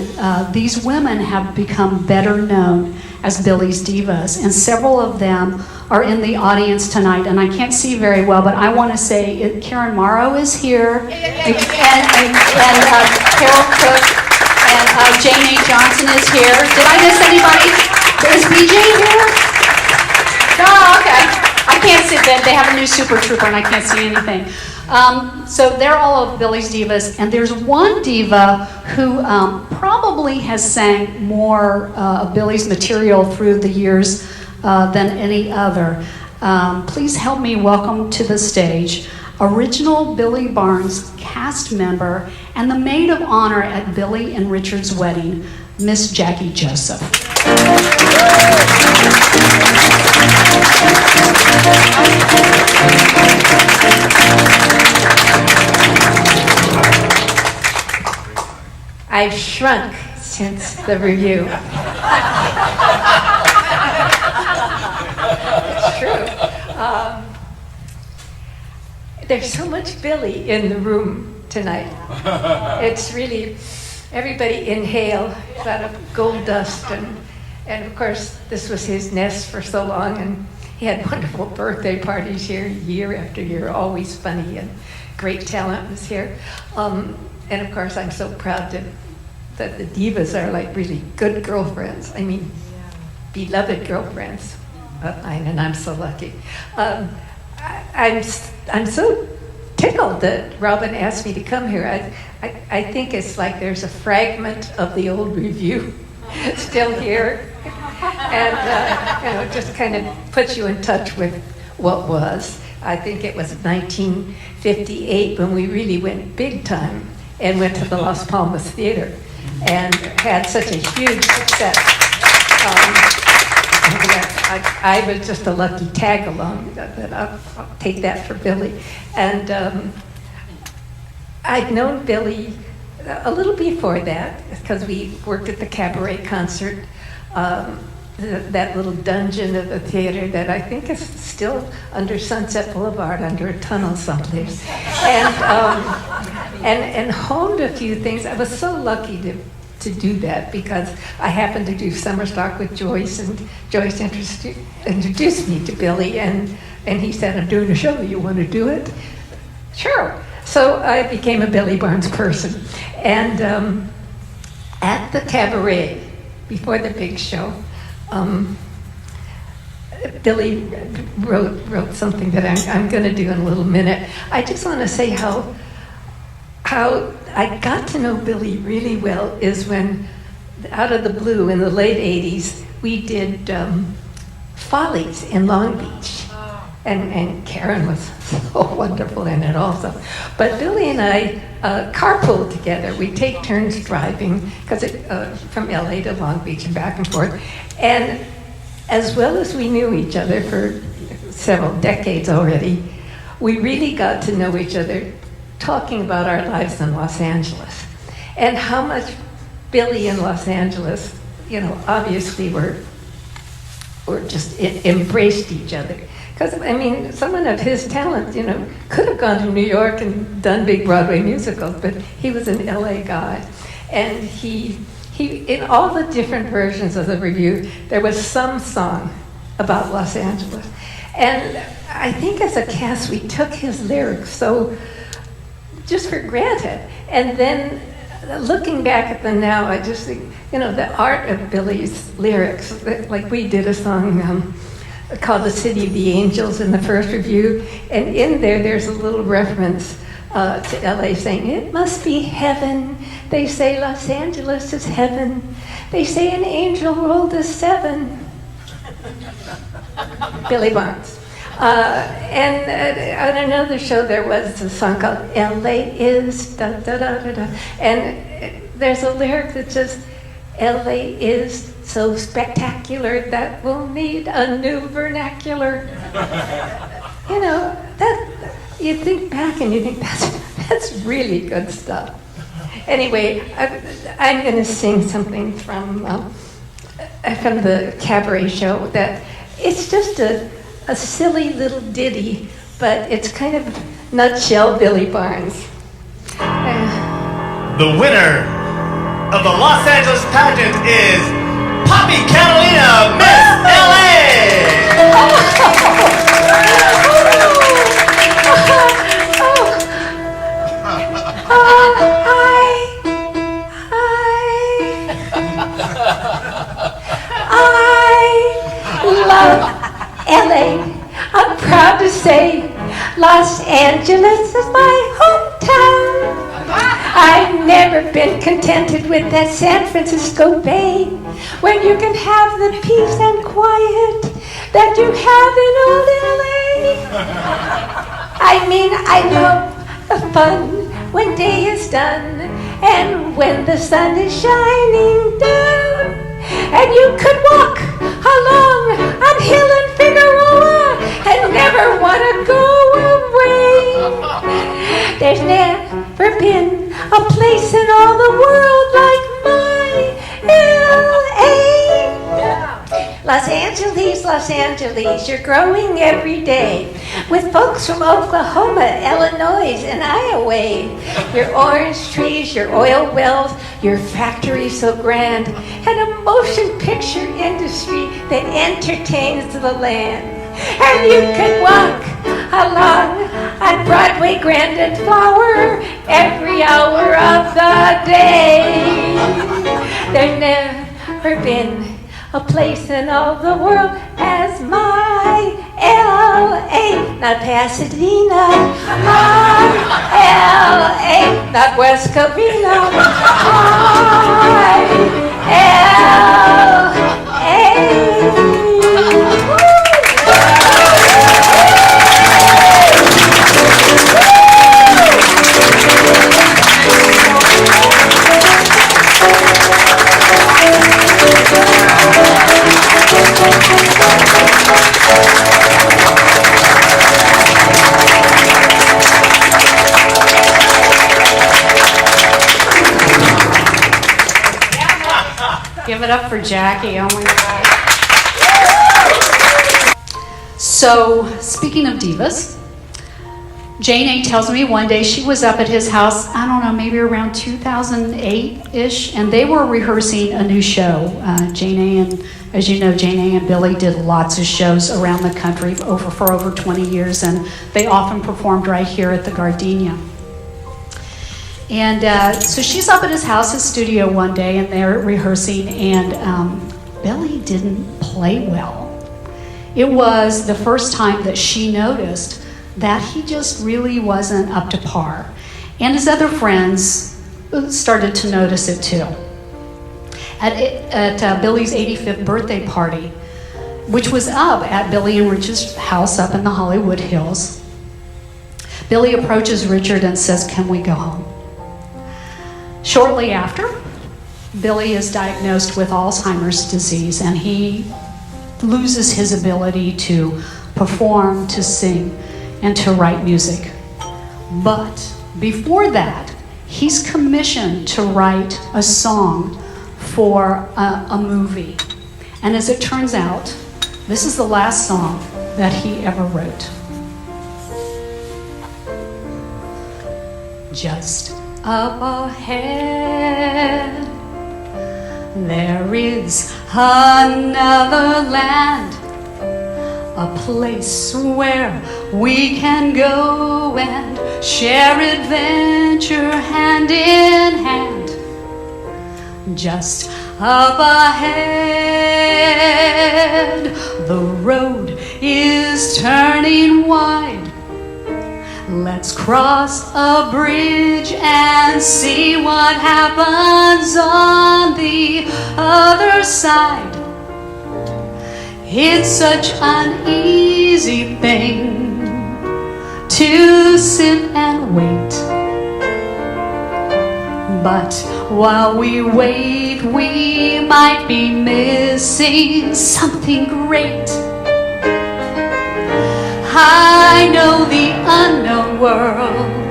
these women have become better known as Billy's Divas, and several of them are in the audience tonight, and I can't see very well, but I want to say Karen Morrow is here, and Carol Cook, and Jane A. Johnson is here. Did I miss anybody? Is BJ here? Oh, okay. I can't see them. They have a new Super Trooper, and I can't see anything. So they're all of Billy's Divas, and there's one diva who probably has sang more of Billy's material through the years than any other. Please help me welcome to the stage original Billy Barnes cast member and the maid of honor at Billy and Richard's wedding, Miss Jackie Joseph. I've shrunk since the review. It's true. There's so much Billy in the room tonight. It's really, everybody inhale a lot of gold dust, and of course this was his nest for so long, and he had wonderful birthday parties here year after year, always funny, and great talent was here. And of course, I'm so proud that the Divas are like really good girlfriends. I mean, beloved girlfriends of mine, and I'm so lucky. I'm so tickled that Robin asked me to come here. I think it's like there's a fragment of the old review still here, and it just kind of puts you in touch with what was. I think it was 1958 when we really went big time and went to the Las Palmas Theater and had such a huge success. I was just a lucky tag along, but I'll take that for Billy. And I'd known Billy a little before that because we worked at the Cabaret concert, that little dungeon of the theater that I think is still under Sunset Boulevard, under a tunnel someplace, and honed a few things. I was so lucky to do that because I happened to do summer stock with Joyce, and Joyce introduced me to Billy, and he said, "I'm doing a show. You want to do it?" Sure. So I became a Billy Barnes person, and at the Cabaret before the big show. Billy wrote something that I'm going to do in a little minute. I just want to say how I got to know Billy really well is when, out of the blue, in the late 80s, we did Follies in Long Beach. And Karen was so wonderful in it also. But Billy and I carpooled together. We take turns driving from LA to Long Beach and back and forth. And as well as we knew each other for several decades already, we really got to know each other talking about our lives in Los Angeles and how much Billy in Los Angeles, obviously were just embraced each other. Because, someone of his talent, could have gone to New York and done big Broadway musicals, but he was an LA guy. And he in all the different versions of the review, there was some song about Los Angeles. And I think as a cast, we took his lyrics so just for granted. And then looking back at them now, I just think, the art of Billy's lyrics, like we did a song called The City of the Angels in the first review, and in there's a little reference to LA saying, it must be heaven. They say Los Angeles is heaven. They say an angel rolled a 7. Billy Barnes. And on another show there was a song called LA is da da da da da. And there's a lyric that says, LA is so spectacular that we'll need a new vernacular. That you think back and you think that's really good stuff. Anyway, I'm going to sing something from the cabaret show that it's just a silly little ditty, but it's kind of nutshell Billy Barnes. The winner of the Los Angeles pageant is Poppy Catalina, Miss I love LA. I'm proud to say Los Angeles is my hometown. I've never been contented with that San Francisco Bay, when you can have the peace and quiet that you have in old LA. I love the fun when day is done and when the sun is shining down, and you could walk along on Hill and Figueroa and never want to go away. There's never been a place in all the world like my LA. Los Angeles, Los Angeles, you're growing every day with folks from Oklahoma, Illinois, and Iowa. Your orange trees, your oil wells, your factories so grand, and a motion picture industry that entertains the land. And you can walk along on Broadway, Grand and Flower every hour of the day. There's never been a place in all the world as my LA. Not Pasadena, my LA. Not West Covina, my LA. Give it up for Jackie. Oh my God. So, speaking of divas, Jane A tells me one day she was up at his house, I don't know, maybe around 2008-ish, and they were rehearsing a new show. Jane A and, as you know, Jane A and Billy did lots of shows around the country for over 20 years, and they often performed right here at the Gardenia. And so she's up at his house, his studio one day, and they're rehearsing, and Billy didn't play well. it was the first time that she noticed that he just really wasn't up to par. And his other friends started to notice it too. At Billy's 85th birthday party, which was up at Billy and Rich's house up in the Hollywood Hills, Billy approaches Richard and says, "Can we go home?" Shortly after, Billy is diagnosed with Alzheimer's disease, and he loses his ability to perform, to sing, and to write music. But before that, he's commissioned to write a song for a movie. And as it turns out, this is the last song that he ever wrote. Just up ahead, there is another land, a place where we can go and share adventure hand in hand. Just up ahead, the road is turning wide. Let's cross a bridge and see what happens on the other side. It's such an easy thing to sit and wait. But while we wait, we might be missing something great. I know the unknown world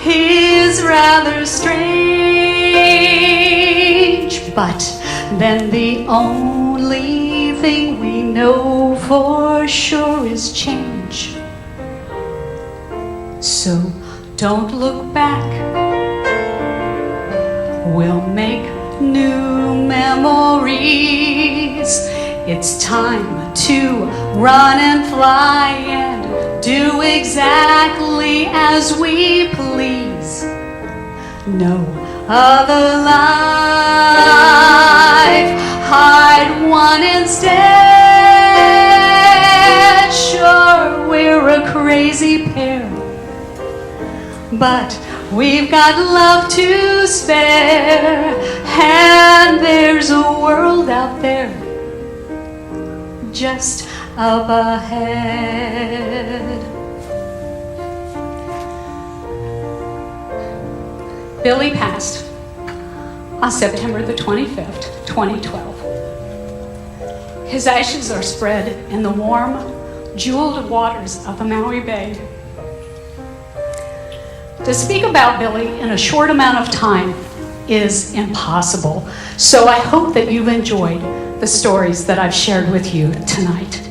is rather strange, but then the only thing we know for sure is change. So don't look back, we'll make new memories. It's time to run and fly and do exactly as we please. No other life, I'd want instead. Sure, we're a crazy pair, but we've got love to spare, and there's a world out there just up ahead. Billy passed on September the 25th, 2012. His ashes are spread in the warm, jeweled waters of the Maui Bay. To speak about Billy in a short amount of time is impossible, so I hope that you've enjoyed the stories that I've shared with you tonight.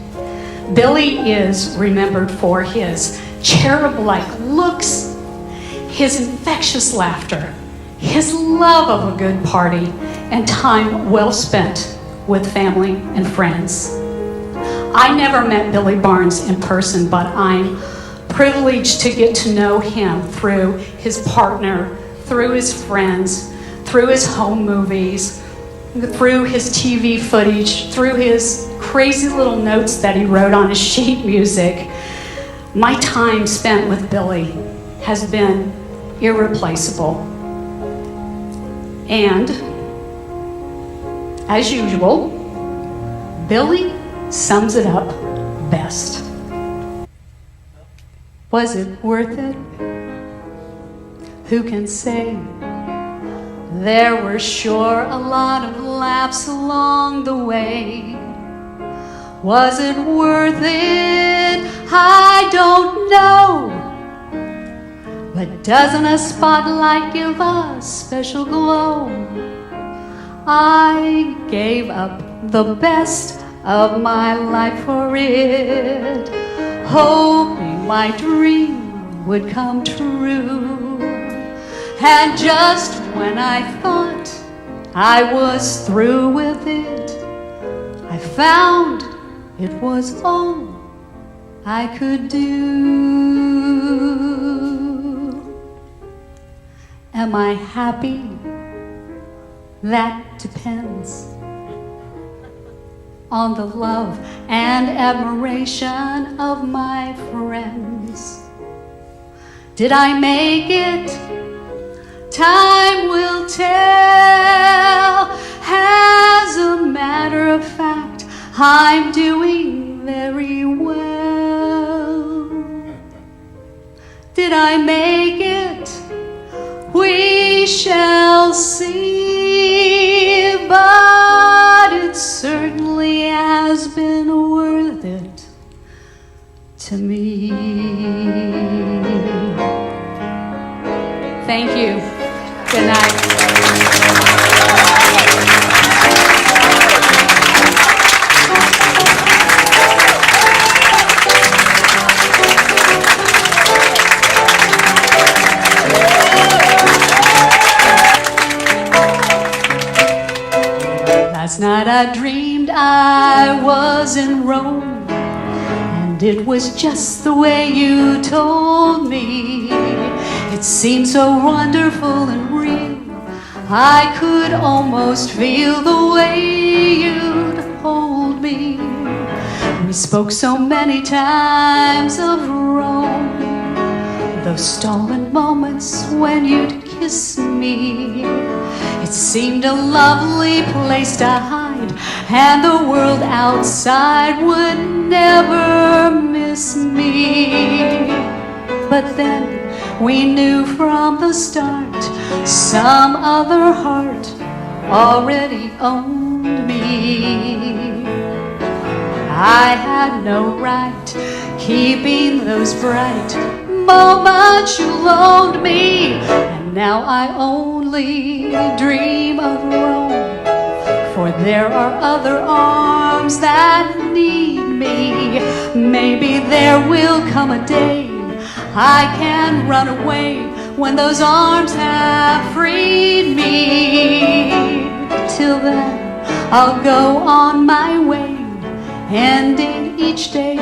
Billy is remembered for his cherub-like looks, his infectious laughter, his love of a good party, and time well spent with family and friends. I never met Billy Barnes in person, but I'm privileged to get to know him through his partner, through his friends, through his home movies, through his TV footage, through his crazy little notes that he wrote on his sheet music. My time spent with Billy has been irreplaceable. And, as usual, Billy sums it up best. Was it worth it? Who can say? There were sure a lot of laughs along the way. Was it worth it? I don't know. But doesn't a spotlight give a special glow? I gave up the best of my life for it, hoping my dream would come true. And just when I thought I was through with it, I found it was all I could do. Am I happy? That depends on the love and admiration of my friends. Did I make it? Time will tell. As a matter of fact, I'm doing very well. Did I make it? We shall see, but it certainly has been worth it to me. Thank you. Good night. Last night I dreamed I was in Rome, and it was just the way you told me. It seemed so wonderful and real, I could almost feel the way you'd hold me. We spoke so many times of Rome, those stolen moments when you'd kiss me. It seemed a lovely place to hide, and the world outside would never miss me. But then we knew from the start some other heart already owned me. I had no right keeping those bright moments you loaned me, and now I only dream of Rome, for there are other arms that need me. Maybe there will come a day I can run away when those arms have freed me. Till then, I'll go on my way, ending each day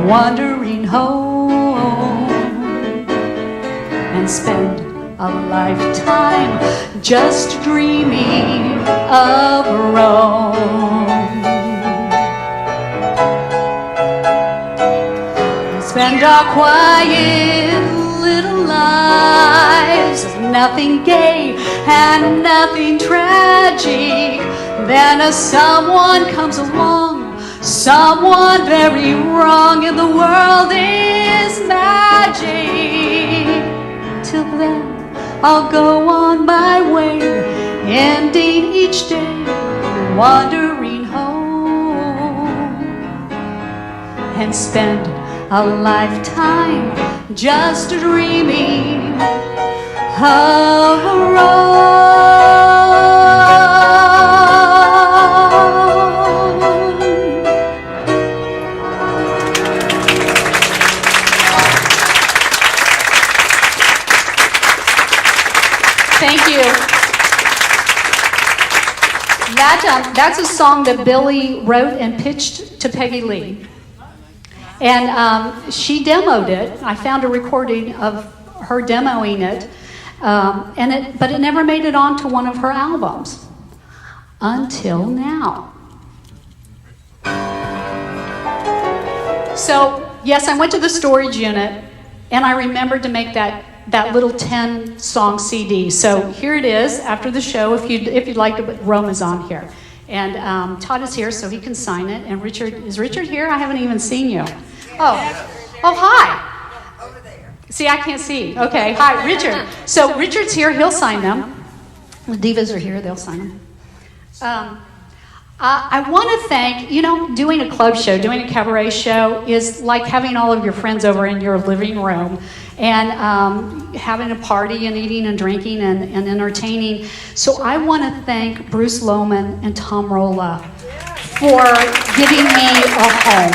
wandering home, and spend a lifetime just dreaming of Rome. Spend our quiet little lives of nothing gay and nothing tragic. Then as someone comes along, someone very wrong, and the world is magic. Till then, I'll go on my way, ending each day wandering home, and spend a lifetime just dreaming of Rome. Thank you. That's a song that Billy wrote and pitched to Peggy Lee. And she demoed it. I found a recording of her demoing it, but it never made it onto one of her albums until now. So yes, I went to the storage unit, and I remembered to make that little 10-song CD. So here it is after the show. If you'd like to, Rome is on here. And Todd is here, so he can sign it. And is Richard here? I haven't even seen you. Oh, hi. Over there. See, I can't see. Okay, hi, Richard. So Richard's here. He'll sign them. The divas are here. They'll sign them. I want to thank, doing a club show, doing a cabaret show is like having all of your friends over in your living room and having a party and eating and drinking and entertaining. So I want to thank Bruce Lohman and Tom Rolla for giving me a home.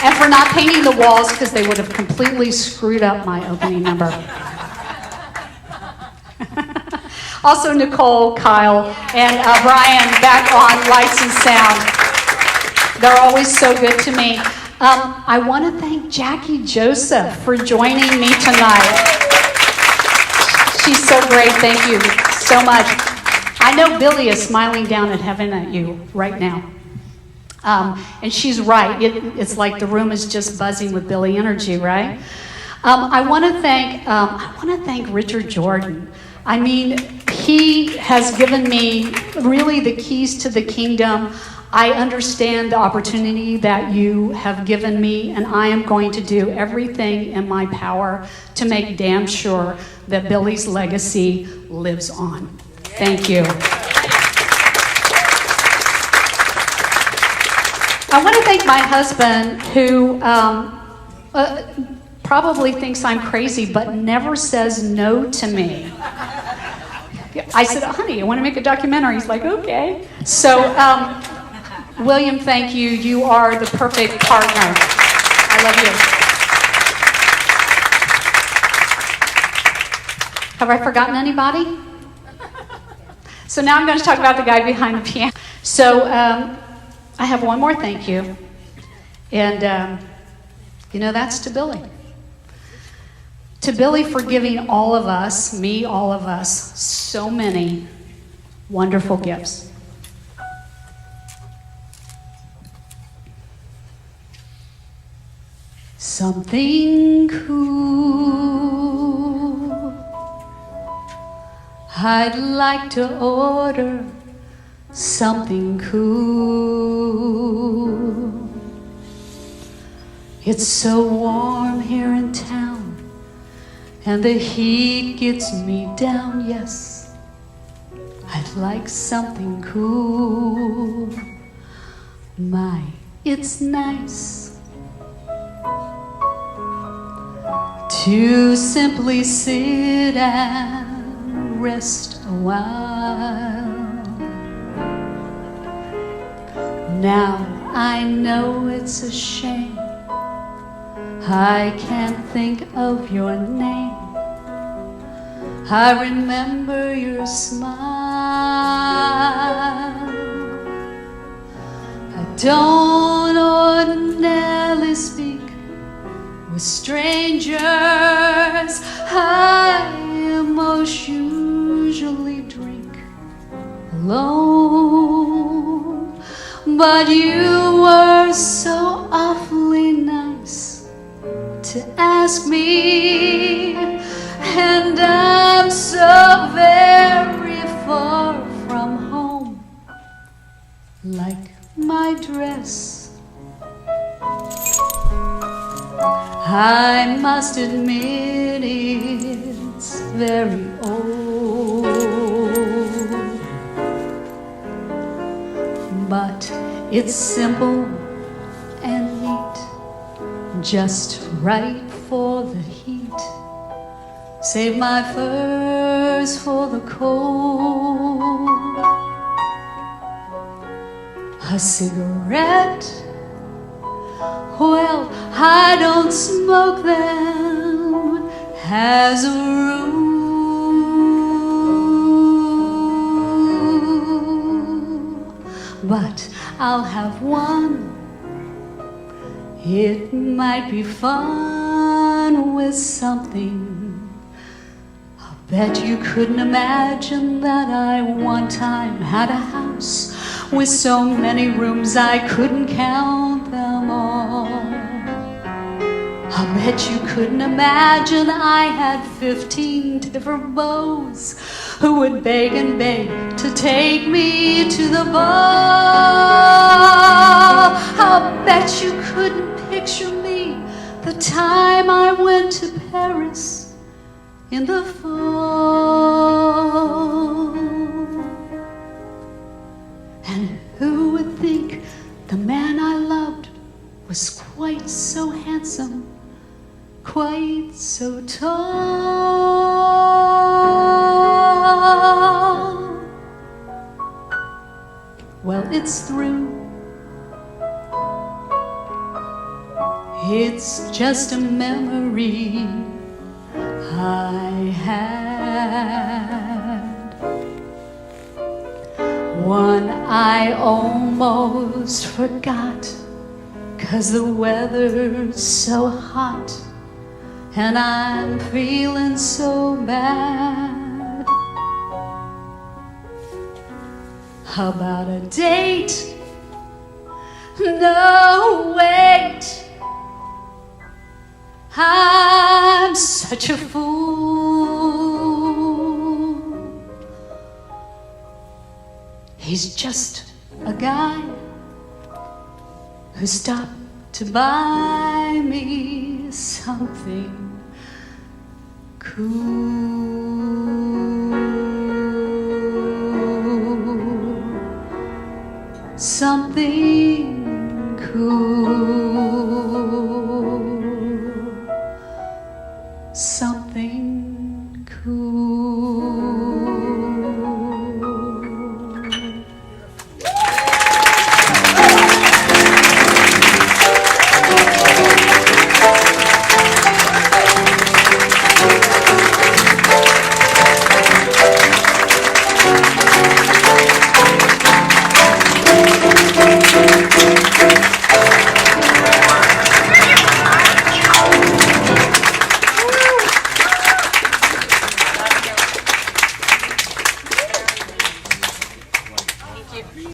And for not painting the walls because they would have completely screwed up my opening number. Also, Nicole, Kyle, and Brian back on Lights and Sound. They're always so good to me. I want to thank Jackie Joseph for joining me tonight. She's so great. Thank you so much. I I know Billy is smiling down at heaven at you right now. And she's right. It's like the room is just buzzing with Billy energy, right? I want to thank Richard Jordan. I mean, he has given me really the keys to the kingdom. I understand the opportunity that you have given me, and I am going to do everything in my power to make damn sure that Billy's legacy lives on. Thank you. I want to thank my husband, who probably thinks I'm crazy, but never says no to me. I said, honey, you want to make a documentary? He's like, okay. So, William, thank you. You are the perfect partner. I love you. Have I forgotten anybody? So now I'm going to talk about the guy behind the piano. So I have one more thank you. And, that's to Billy. To Billy for giving all of us, me, all of us, so many wonderful gifts. Something cool. I'd like to order something cool. It's so warm here in town, and the heat gets me down, yes. I'd like something cool. My, it's nice to simply sit and rest a while. Now I know it's a shame I can't think of your name. I remember your smile. I don't ordinarily speak with strangers. I most usually drink alone. But you were so awfully nice to ask me, and I'm so very far from home, like my dress. I must admit it's very old, but it's simple and neat, just right for the heat. Save my furs for the cold. A cigarette? Well, I don't smoke them as a rule, but I'll have one. It might be fun with something. I'll bet you couldn't imagine that I one time had a house with so many rooms I couldn't count them all. I'll bet you couldn't imagine I had 15 different beaux who would beg and beg to take me to the ball. I'll bet you couldn't picture me the time I went to Paris in the fall. And who would think the man I loved was quite so handsome, quite so tall? Well, it's through. It's just a memory I had, one I almost forgot, 'cause the weather's so hot and I'm feeling so bad. How about a date? No, wait. I'm such a fool. He's just a guy who stopped to buy me something cool. Something cool. Something